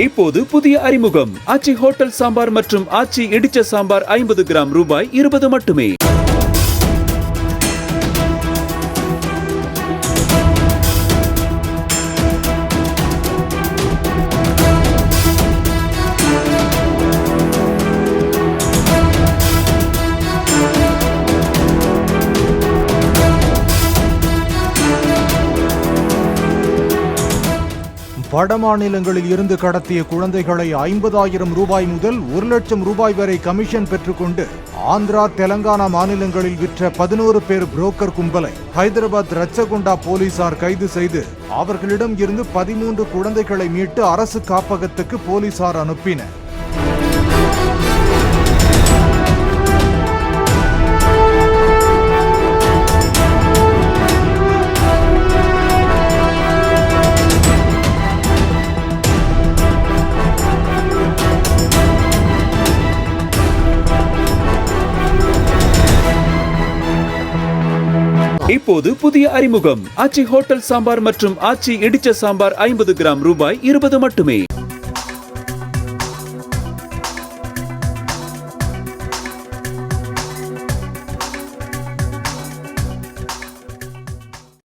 இப்போது புதிய அறிமுகம் ஆச்சி ஹோட்டல் சாம்பார் மற்றும் ஆச்சி இடிச்ச சாம்பார் 50 கிராம் ரூபாய் 20 மட்டுமே. வட மாநிலங்களில் இருந்து கடத்திய குழந்தைகளை 50,000 ரூபாய் முதல் 1 லட்சம் ரூபாய் வரை கமிஷன் பெற்றுக்கொண்டு ஆந்திரா, தெலங்கானா மாநிலங்களில் விற்ற 11 பேர் புரோக்கர் கும்பலை ஹைதராபாத் ரச்சகுண்டா போலீசார் கைது செய்து அவர்களிடம் இருந்து 13 குழந்தைகளை மீட்டு அரசு காப்பகத்துக்கு போலீசார் அனுப்பினர். இப்போது புதிய அறிமுகம் ஆச்சி ஹோட்டல் சாம்பார் மற்றும் ஆச்சி இடிச்ச சாம்பார் 50 கிராம் ரூபாய் 20 மட்டுமே.